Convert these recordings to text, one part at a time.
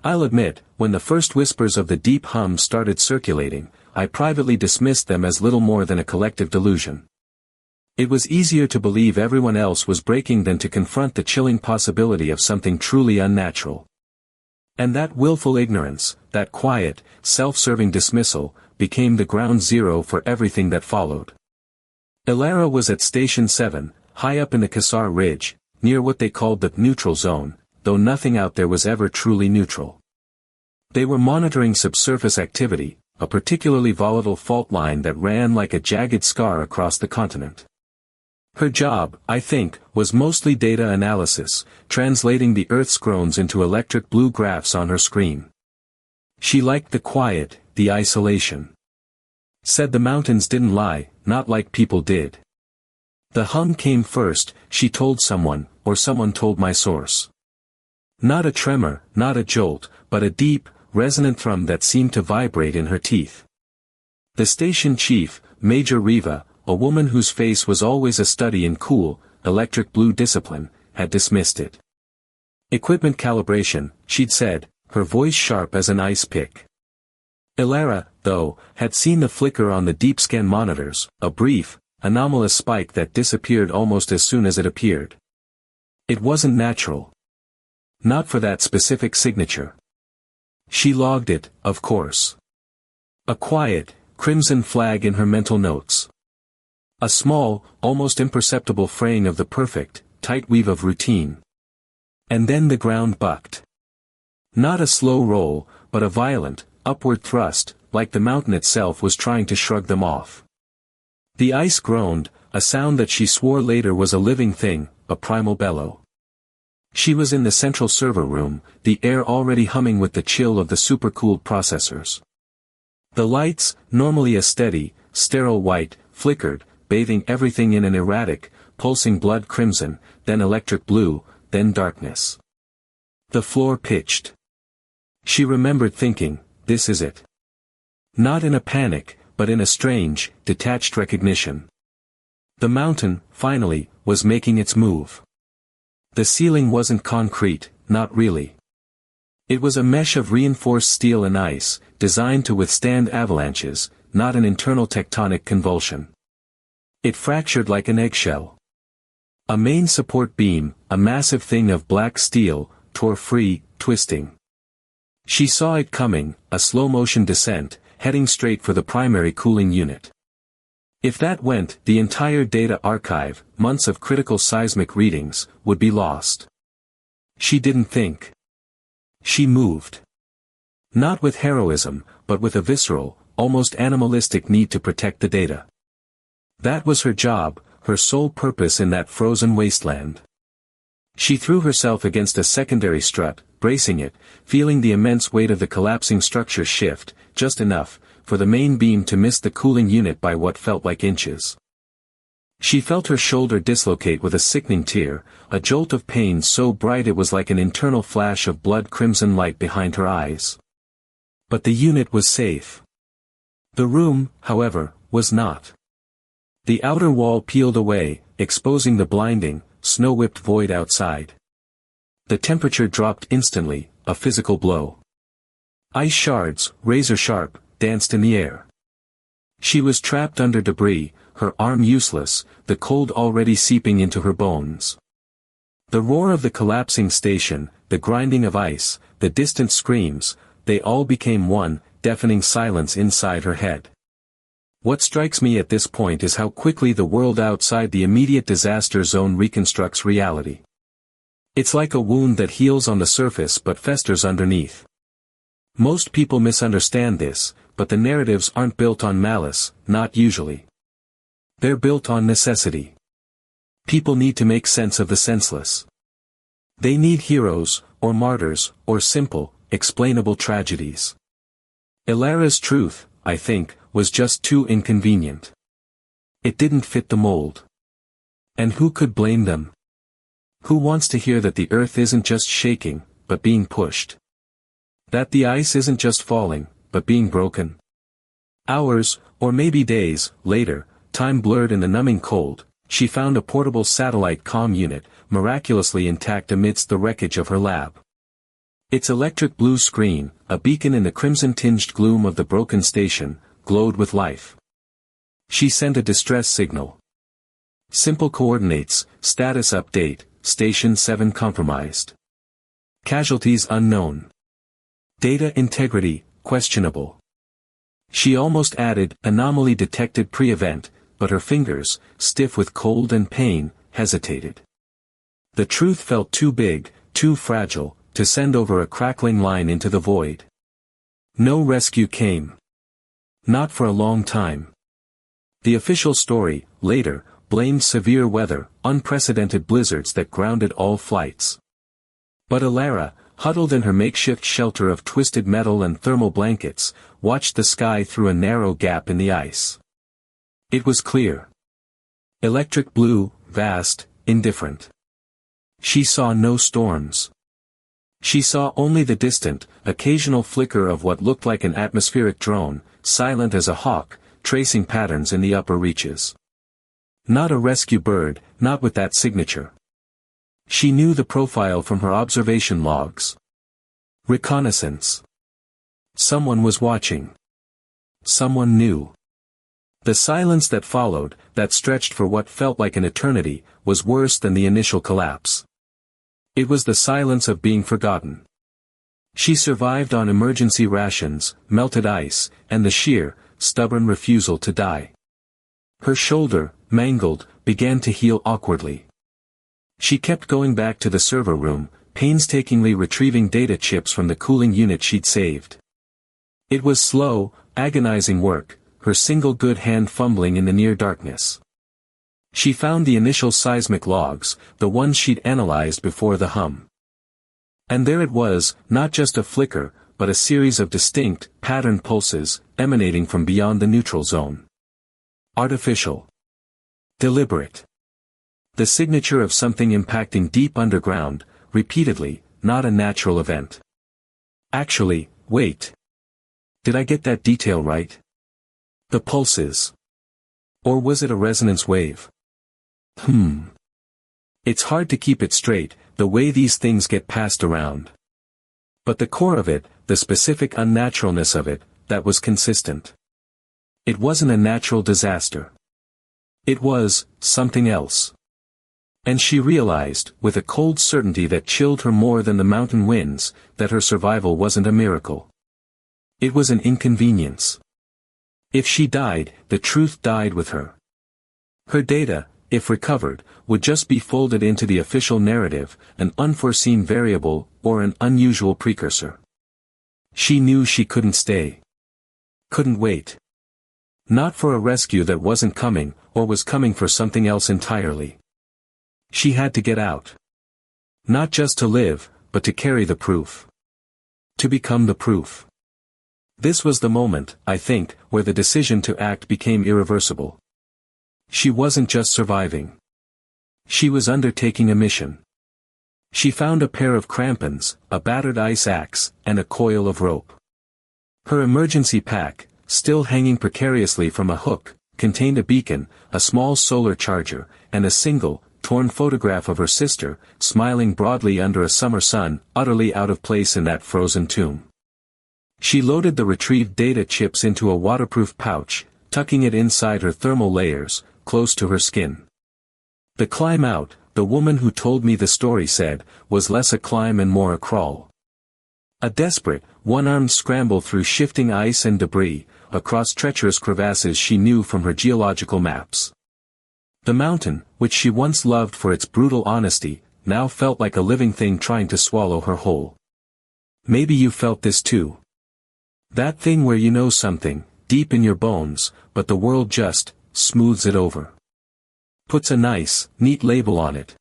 I'll admit, when the first whispers of the deep hum started circulating, I privately dismissed them as little more than a collective delusion. It was easier to believe everyone else was breaking than to confront the chilling possibility of something truly unnatural. And that willful ignorance, that quiet, self-serving dismissal, became the ground zero for everything that followed. Elara was at Station 7, high up in the Khasar Ridge, near what they called the neutral zone, though nothing out there was ever truly neutral. They were monitoring subsurface activity, a particularly volatile fault line that ran like a jagged scar across the continent. Her job, I think, was mostly data analysis, translating the Earth's groans into electric blue graphs on her screen. She liked the quiet, the isolation. Said the mountains didn't lie, not like people did. The hum came first, she told someone, or someone told my source. Not a tremor, not a jolt, but a deep, resonant thrum that seemed to vibrate in her teeth. The station chief, Major Riva, a woman whose face was always a study in cool, electric blue discipline, had dismissed it. Equipment calibration, she'd said, her voice sharp as an ice pick. Elara, though, had seen the flicker on the deep scan monitors, a brief, anomalous spike that disappeared almost as soon as it appeared. It wasn't natural. Not for that specific signature. She logged it, of course. A quiet, crimson flag in her mental notes. A small, almost imperceptible fraying of the perfect, tight weave of routine. And then the ground bucked. Not a slow roll, but a violent, upward thrust, like the mountain itself was trying to shrug them off. The ice groaned, a sound that she swore later was a living thing, a primal bellow. She was in the central server room, the air already humming with the chill of the supercooled processors. The lights, normally a steady, sterile white, flickered, bathing everything in an erratic, pulsing blood crimson, then electric blue, then darkness. The floor pitched. She remembered thinking, this is it. Not in a panic, but in a strange, detached recognition. The mountain, finally, was making its move. The ceiling wasn't concrete, not really. It was a mesh of reinforced steel and ice, designed to withstand avalanches, not an internal tectonic convulsion. It fractured like an eggshell. A main support beam, a massive thing of black steel, tore free, twisting. She saw it coming, a slow-motion descent, heading straight for the primary cooling unit. If that went, the entire data archive, months of critical seismic readings, would be lost. She didn't think. She moved. Not with heroism, but with a visceral, almost animalistic need to protect the data. That was her job, her sole purpose in that frozen wasteland. She threw herself against a secondary strut, bracing it, feeling the immense weight of the collapsing structure shift, just enough, for the main beam to miss the cooling unit by what felt like inches. She felt her shoulder dislocate with a sickening tear, a jolt of pain so bright it was like an internal flash of blood crimson light behind her eyes. But the unit was safe. The room, however, was not. The outer wall peeled away, exposing the blinding, snow-whipped void outside. The temperature dropped instantly, a physical blow. Ice shards, razor-sharp, danced in the air. She was trapped under debris, her arm useless, the cold already seeping into her bones. The roar of the collapsing station, the grinding of ice, the distant screams, they all became one, deafening silence inside her head. What strikes me at this point is how quickly the world outside the immediate disaster zone reconstructs reality. It's like a wound that heals on the surface but festers underneath. Most people misunderstand this, but the narratives aren't built on malice, not usually. They're built on necessity. People need to make sense of the senseless. They need heroes, or martyrs, or simple, explainable tragedies. Elara's truth, I think, was just too inconvenient. It didn't fit the mold. And who could blame them? Who wants to hear that the earth isn't just shaking, but being pushed? That the ice isn't just falling, but being broken? Hours, or maybe days, later, time blurred in the numbing cold, she found a portable satellite comm unit, miraculously intact amidst the wreckage of her lab. Its electric blue screen, a beacon in the crimson-tinged gloom of the broken station, glowed with life. She sent a distress signal. Simple coordinates, status update, Station 7 compromised. Casualties unknown. Data integrity, questionable. She almost added, anomaly detected pre-event, but her fingers, stiff with cold and pain, hesitated. The truth felt too big, too fragile, to send over a crackling line into the void. No rescue came. Not for a long time. The official story, later, blamed severe weather, unprecedented blizzards that grounded all flights. But Elara, huddled in her makeshift shelter of twisted metal and thermal blankets, watched the sky through a narrow gap in the ice. It was clear. Electric blue, vast, indifferent. She saw no storms. She saw only the distant, occasional flicker of what looked like an atmospheric drone, silent as a hawk, tracing patterns in the upper reaches. Not a rescue bird, not with that signature. She knew the profile from her observation logs. Reconnaissance. Someone was watching. Someone knew. The silence that followed, that stretched for what felt like an eternity, was worse than the initial collapse. It was the silence of being forgotten. She survived on emergency rations, melted ice, and the sheer, stubborn refusal to die. Her shoulder, mangled, began to heal awkwardly. She kept going back to the server room, painstakingly retrieving data chips from the cooling unit she'd saved. It was slow, agonizing work, her single good hand fumbling in the near darkness. She found the initial seismic logs, the ones she'd analyzed before the hum. And there it was, not just a flicker, but a series of distinct, patterned pulses, emanating from beyond the neutral zone. Artificial. Deliberate. The signature of something impacting deep underground, repeatedly, not a natural event. Actually, wait. Did I get that detail right? The pulses. Or was it a resonance wave? It's hard to keep it straight, the way these things get passed around. But the core of it, the specific unnaturalness of it, that was consistent. It wasn't a natural disaster. It was, something else. And she realized, with a cold certainty that chilled her more than the mountain winds, that her survival wasn't a miracle. It was an inconvenience. If she died, the truth died with her. Her data, if recovered, would just be folded into the official narrative, an unforeseen variable, or an unusual precursor. She knew she couldn't stay. Couldn't wait. Not for a rescue that wasn't coming, or was coming for something else entirely. She had to get out. Not just to live, but to carry the proof. To become the proof. This was the moment, I think, where the decision to act became irreversible. She wasn't just surviving. She was undertaking a mission. She found a pair of crampons, a battered ice axe, and a coil of rope. Her emergency pack, still hanging precariously from a hook, contained a beacon, a small solar charger, and a single, torn photograph of her sister, smiling broadly under a summer sun, utterly out of place in that frozen tomb. She loaded the retrieved data chips into a waterproof pouch, tucking it inside her thermal layers, close to her skin. The climb out, the woman who told me the story said, was less a climb and more a crawl. A desperate, one-armed scramble through shifting ice and debris, across treacherous crevasses she knew from her geological maps. The mountain, which she once loved for its brutal honesty, now felt like a living thing trying to swallow her whole. Maybe you felt this too. That thing where you know something, deep in your bones, but the world just smooths it over. Puts a nice, neat label on it.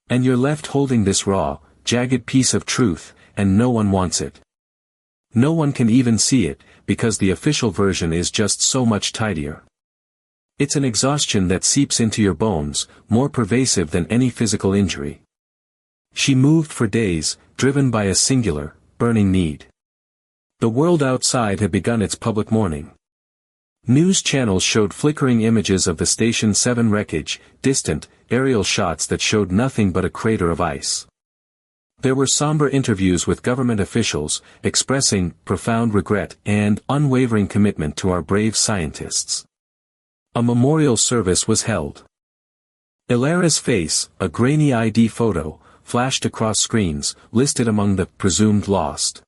And you're left holding this raw, jagged piece of truth, and no one wants it. No one can even see it, because the official version is just so much tidier. It's an exhaustion that seeps into your bones, more pervasive than any physical injury. She moved for days, driven by a singular, burning need. The world outside had begun its public mourning. News channels showed flickering images of the Station 7 wreckage, distant, aerial shots that showed nothing but a crater of ice. There were somber interviews with government officials, expressing profound regret and unwavering commitment to our brave scientists. A memorial service was held. Elara's face, a grainy ID photo, flashed across screens, listed among the presumed lost.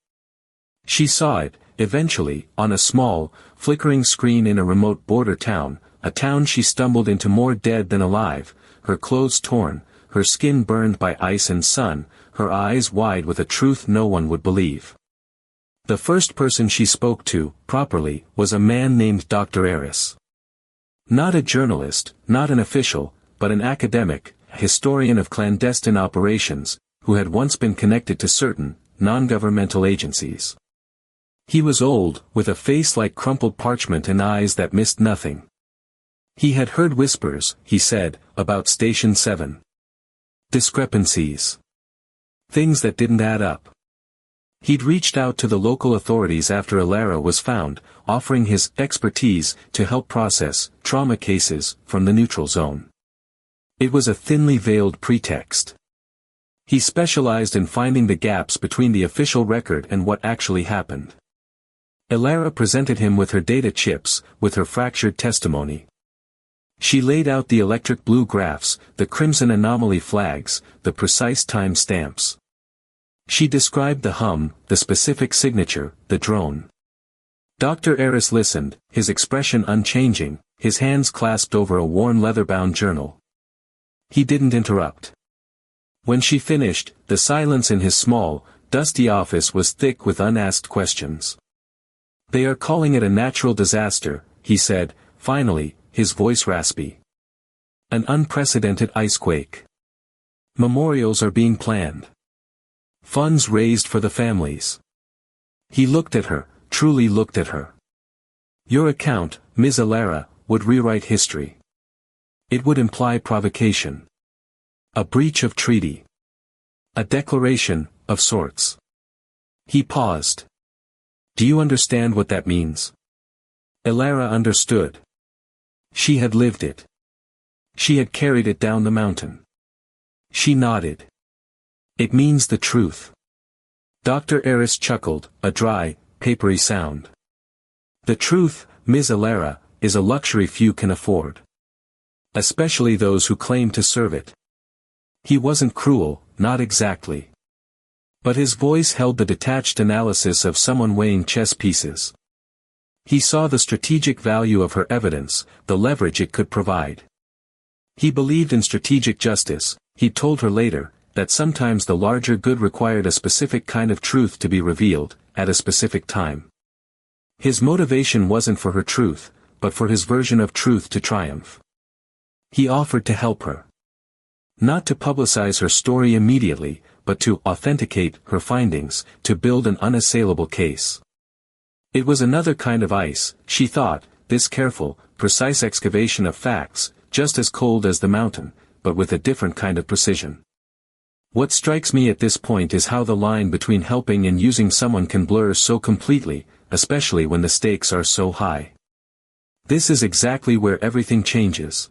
She saw it, eventually, on a small, flickering screen in a remote border town, a town she stumbled into more dead than alive, her clothes torn, her skin burned by ice and sun, her eyes wide with a truth no one would believe. The first person she spoke to, properly, was a man named Dr. Eris. Not a journalist, not an official, but an academic, a historian of clandestine operations, who had once been connected to certain, non-governmental agencies. He was old, with a face like crumpled parchment and eyes that missed nothing. He had heard whispers, he said, about Station 7. Discrepancies. Things that didn't add up. He'd reached out to the local authorities after Elara was found, offering his expertise to help process trauma cases from the neutral zone. It was a thinly veiled pretext. He specialized in finding the gaps between the official record and what actually happened. Elara presented him with her data chips, with her fractured testimony. She laid out the electric blue graphs, the crimson anomaly flags, the precise time stamps. She described the hum, the specific signature, the drone. Dr. Eris listened, his expression unchanging, his hands clasped over a worn leather-bound journal. He didn't interrupt. When she finished, the silence in his small, dusty office was thick with unasked questions. "They are calling it a natural disaster," he said, finally, his voice raspy. "An unprecedented icequake. Memorials are being planned. Funds raised for the families." He looked at her, truly looked at her. "Your account, Ms. Elara, would rewrite history. It would imply provocation. A breach of treaty. A declaration, of sorts." He paused. "Do you understand what that means?" Elara understood. She had lived it. She had carried it down the mountain. She nodded. "It means the truth." Dr. Eris chuckled, a dry, papery sound. "The truth, Ms. Elara, is a luxury few can afford. Especially those who claim to serve it." He wasn't cruel, not exactly. But his voice held the detached analysis of someone weighing chess pieces. He saw the strategic value of her evidence, the leverage it could provide. He believed in strategic justice, he told her later, that sometimes the larger good required a specific kind of truth to be revealed, at a specific time. His motivation wasn't for her truth, but for his version of truth to triumph. He offered to help her. Not to publicize her story immediately, but to authenticate her findings, to build an unassailable case. It was another kind of ice, she thought, this careful, precise excavation of facts, just as cold as the mountain, but with a different kind of precision. What strikes me at this point is how the line between helping and using someone can blur so completely, especially when the stakes are so high. This is exactly where everything changes.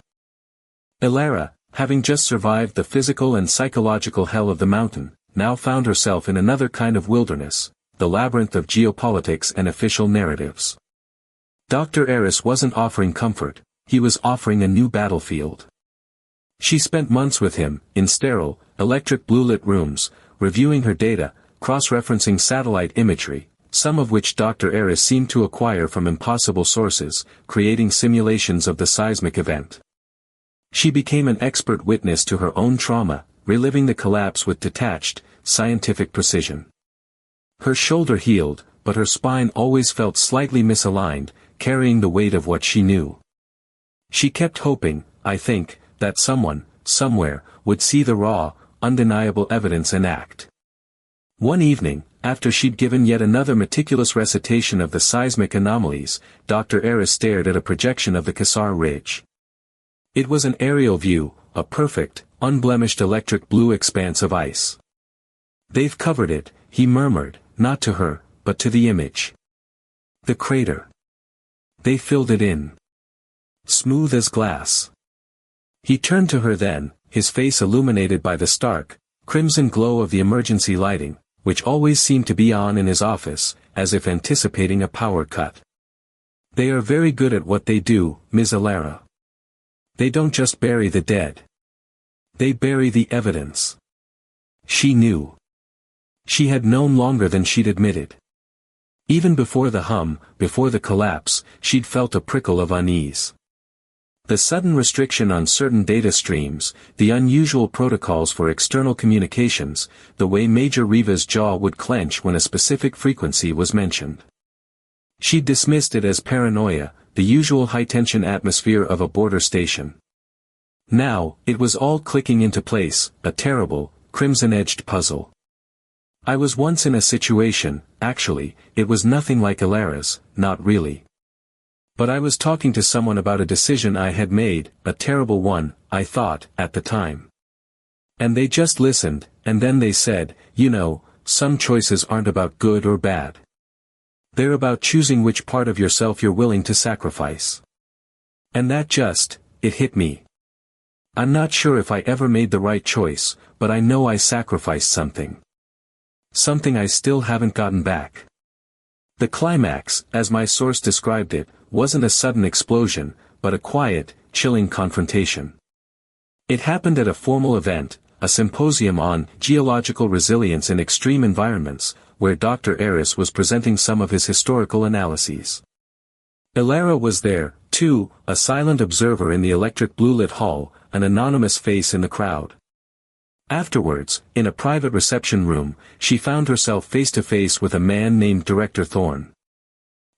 Elara, having just survived the physical and psychological hell of the mountain, now found herself in another kind of wilderness, the labyrinth of geopolitics and official narratives. Dr. Eris wasn't offering comfort, he was offering a new battlefield. She spent months with him, in sterile, electric blue-lit rooms, reviewing her data, cross-referencing satellite imagery, some of which Dr. Eris seemed to acquire from impossible sources, creating simulations of the seismic event. She became an expert witness to her own trauma, reliving the collapse with detached, scientific precision. Her shoulder healed, but her spine always felt slightly misaligned, carrying the weight of what she knew. She kept hoping, I think, that someone, somewhere, would see the raw, undeniable evidence and act. One evening, after she'd given yet another meticulous recitation of the seismic anomalies, Dr. Eris stared at a projection of the Khasar Ridge. It was an aerial view, a perfect, unblemished electric blue expanse of ice. "They've covered it," he murmured, not to her, but to the image. "The crater. They filled it in. Smooth as glass." He turned to her then, his face illuminated by the stark, crimson glow of the emergency lighting, which always seemed to be on in his office, as if anticipating a power cut. They are very good at what they do, Ms. Elara. They don't just bury the dead. They bury the evidence. She knew. She had known longer than she'd admitted. Even before the hum, before the collapse, she'd felt a prickle of unease. The sudden restriction on certain data streams, the unusual protocols for external communications, the way Major Riva's jaw would clench when a specific frequency was mentioned. She'd dismissed it as paranoia, the usual high-tension atmosphere of a border station. Now, it was all clicking into place, a terrible, crimson-edged puzzle. I was once in a situation, actually, it was nothing like Elara's, not really. But I was talking to someone about a decision I had made, a terrible one, I thought, at the time. And they just listened, and then they said, you know, some choices aren't about good or bad. They're about choosing which part of yourself you're willing to sacrifice. And that it hit me. I'm not sure if I ever made the right choice, but I know I sacrificed something. Something I still haven't gotten back. The climax, as my source described it, wasn't a sudden explosion, but a quiet, chilling confrontation. It happened at a formal event, a symposium on geological resilience in extreme environments, where Dr. Eris was presenting some of his historical analyses. Elara was there, too, a silent observer in the electric blue-lit hall, an anonymous face in the crowd. Afterwards, in a private reception room, she found herself face-to-face with a man named Director Thorne.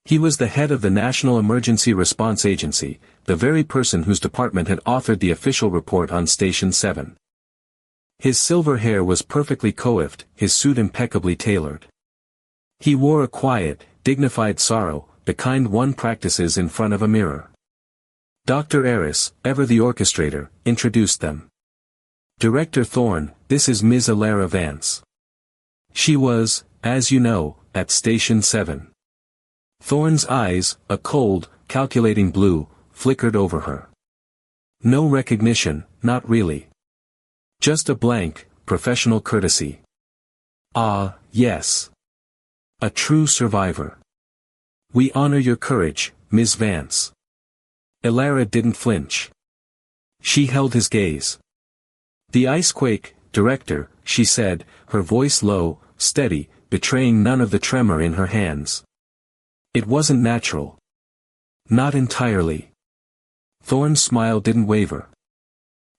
He was the head of the National Emergency Response Agency, the very person whose department had authored the official report on Station 7. His silver hair was perfectly coiffed, his suit impeccably tailored. He wore a quiet, dignified sorrow, the kind one practices in front of a mirror. Dr. Eris, ever the orchestrator, introduced them. Director Thorne, this is Ms. Elara Vance. She was, as you know, at Station 7. Thorne's eyes, a cold, calculating blue, flickered over her. No recognition, not really. Just a blank, professional courtesy. Ah, yes. A true survivor. We honor your courage, Ms. Vance. Elara didn't flinch. She held his gaze. The icequake, Director, she said, her voice low, steady, betraying none of the tremor in her hands. It wasn't natural. Not entirely. Thorne's smile didn't waver.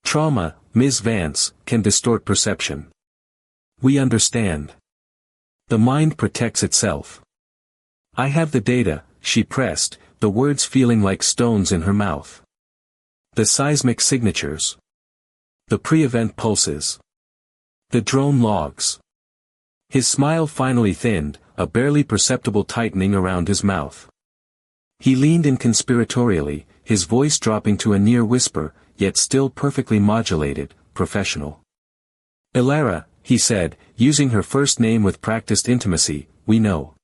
Trauma, Ms. Vance, can distort perception. We understand. The mind protects itself. I have the data, she pressed, the words feeling like stones in her mouth. The seismic signatures. The pre-event pulses. The drone logs. His smile finally thinned, a barely perceptible tightening around his mouth. He leaned in conspiratorially, his voice dropping to a near whisper, yet still perfectly modulated, professional. Elara, he said, using her first name with practiced intimacy, we know.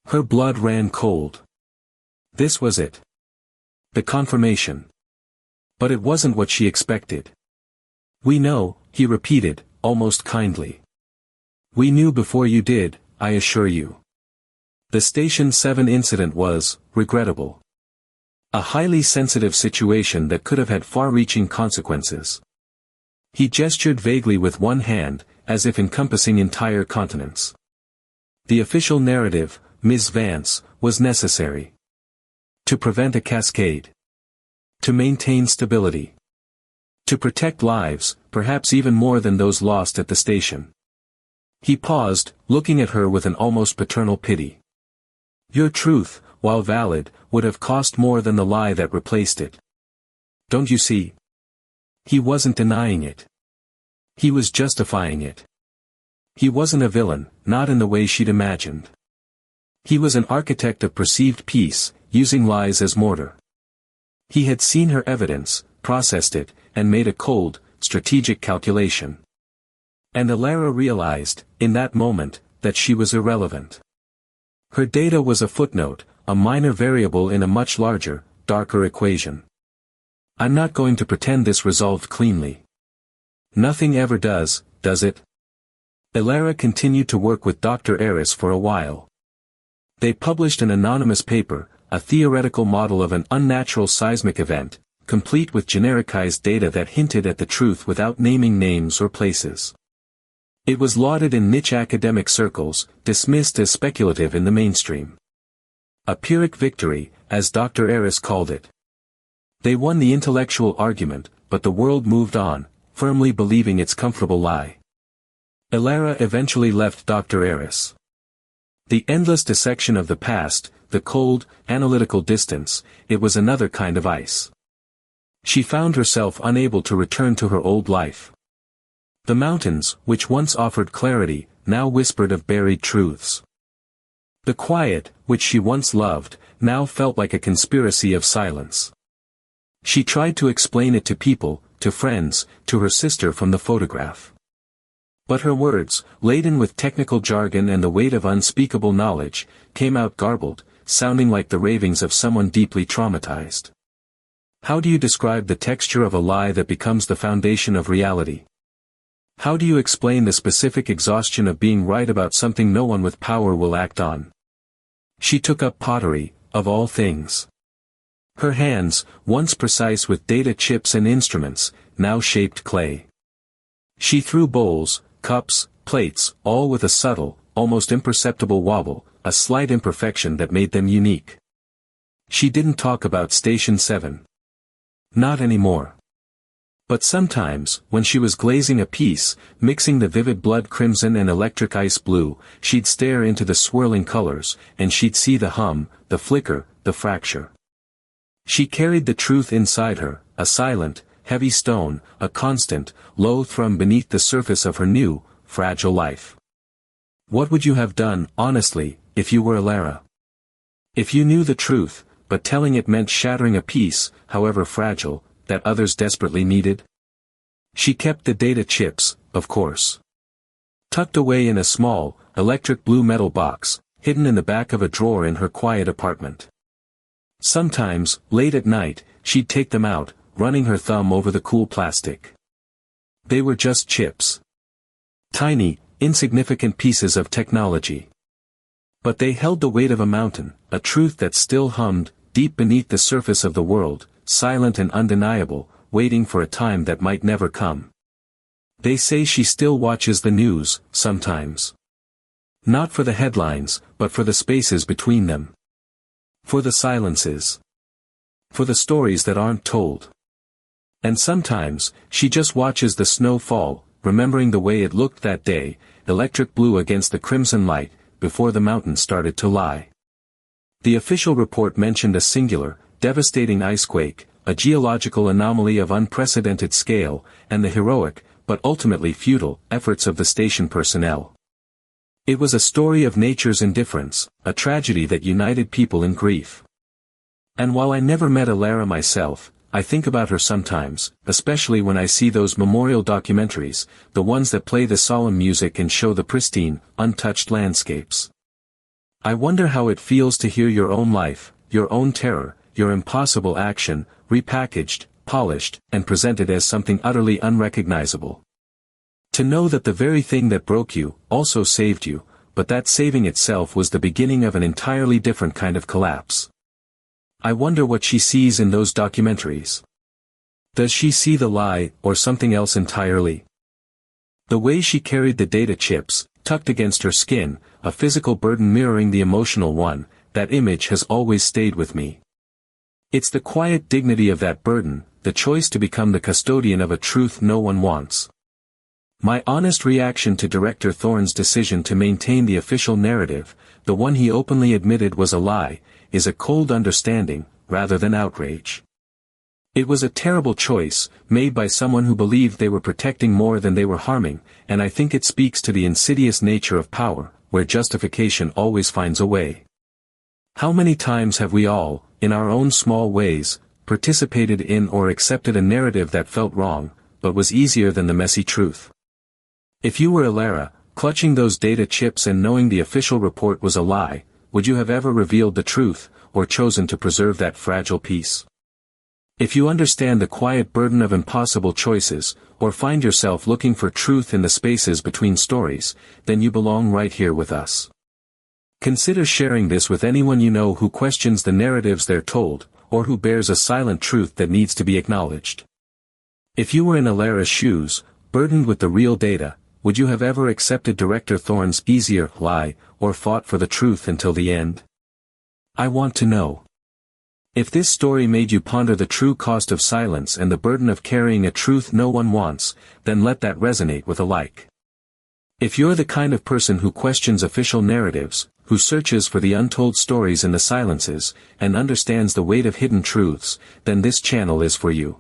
Her blood ran cold. This was it. The confirmation. But it wasn't what she expected. We know, he repeated, almost kindly. We knew before you did, I assure you. The Station 7 incident was, regrettable. A highly sensitive situation that could have had far-reaching consequences. He gestured vaguely with one hand, as if encompassing entire continents. The official narrative, Ms. Vance, was necessary. To prevent a cascade. To maintain stability. To protect lives, perhaps even more than those lost at the station. He paused, looking at her with an almost paternal pity. Your truth, while valid, would have cost more than the lie that replaced it. Don't you see? He wasn't denying it. He was justifying it. He wasn't a villain, not in the way she'd imagined. He was an architect of perceived peace, using lies as mortar. He had seen her evidence, processed it, and made a cold, strategic calculation. And Elara realized, in that moment, that she was irrelevant. Her data was a footnote, a minor variable in a much larger, darker equation. I'm not going to pretend this resolved cleanly. Nothing ever does, does it? Elara continued to work with Dr. Eris for a while. They published an anonymous paper, a theoretical model of an unnatural seismic event, complete with genericized data that hinted at the truth without naming names or places. It was lauded in niche academic circles, dismissed as speculative in the mainstream. A Pyrrhic victory, as Dr. Eris called it. They won the intellectual argument, but the world moved on, firmly believing its comfortable lie. Elara eventually left Dr. Eris. The endless dissection of the past, the cold, analytical distance, it was another kind of ice. She found herself unable to return to her old life. The mountains, which once offered clarity, now whispered of buried truths. The quiet, which she once loved, now felt like a conspiracy of silence. She tried to explain it to people, to friends, to her sister from the photograph. But her words, laden with technical jargon and the weight of unspeakable knowledge, came out garbled, sounding like the ravings of someone deeply traumatized. How do you describe the texture of a lie that becomes the foundation of reality? How do you explain the specific exhaustion of being right about something no one with power will act on? She took up pottery, of all things. Her hands, once precise with data chips and instruments, now shaped clay. She threw bowls, cups, plates, all with a subtle, almost imperceptible wobble, a slight imperfection that made them unique. She didn't talk about Station 7. Not anymore. But sometimes, when she was glazing a piece, mixing the vivid blood crimson and electric ice blue, she'd stare into the swirling colors, and she'd see the hum, the flicker, the fracture. She carried the truth inside her, a silent, heavy stone, a constant, low thrum beneath the surface of her new, fragile life. What would you have done, honestly, if you were Elara? If you knew the truth, but telling it meant shattering a piece, however fragile, that others desperately needed? She kept the data chips, of course. Tucked away in a small, electric blue metal box, hidden in the back of a drawer in her quiet apartment. Sometimes, late at night, she'd take them out, running her thumb over the cool plastic. They were just chips. Tiny, insignificant pieces of technology. But they held the weight of a mountain, a truth that still hummed, deep beneath the surface of the world, silent and undeniable, waiting for a time that might never come. They say she still watches the news, sometimes. Not for the headlines, but for the spaces between them. For the silences. For the stories that aren't told. And sometimes, she just watches the snow fall, remembering the way it looked that day, electric blue against the crimson light, before the mountain started to lie. The official report mentioned a singular, devastating icequake, a geological anomaly of unprecedented scale, and the heroic, but ultimately futile, efforts of the station personnel. It was a story of nature's indifference, a tragedy that united people in grief. And while I never met Elara myself, I think about her sometimes, especially when I see those memorial documentaries, the ones that play the solemn music and show the pristine, untouched landscapes. I wonder how it feels to hear your own life, your own terror, your impossible action, repackaged, polished, and presented as something utterly unrecognizable. To know that the very thing that broke you, also saved you, but that saving itself was the beginning of an entirely different kind of collapse. I wonder what she sees in those documentaries. Does she see the lie, or something else entirely? The way she carried the data chips, tucked against her skin, a physical burden mirroring the emotional one, that image has always stayed with me. It's the quiet dignity of that burden, the choice to become the custodian of a truth no one wants. My honest reaction to Director Thorne's decision to maintain the official narrative, the one he openly admitted was a lie, is a cold understanding, rather than outrage. It was a terrible choice, made by someone who believed they were protecting more than they were harming, and I think it speaks to the insidious nature of power, where justification always finds a way. How many times have we all, in our own small ways, participated in or accepted a narrative that felt wrong, but was easier than the messy truth? If you were Elara, clutching those data chips and knowing the official report was a lie, would you have ever revealed the truth, or chosen to preserve that fragile piece? If you understand the quiet burden of impossible choices, or find yourself looking for truth in the spaces between stories, then you belong right here with us. Consider sharing this with anyone you know who questions the narratives they're told, or who bears a silent truth that needs to be acknowledged. If you were in Elara's shoes, burdened with the real data, would you have ever accepted Director Thorne's easier lie, or fought for the truth until the end? I want to know. If this story made you ponder the true cost of silence and the burden of carrying a truth no one wants, then let that resonate with a like. If you're the kind of person who questions official narratives, who searches for the untold stories in the silences, and understands the weight of hidden truths, then this channel is for you.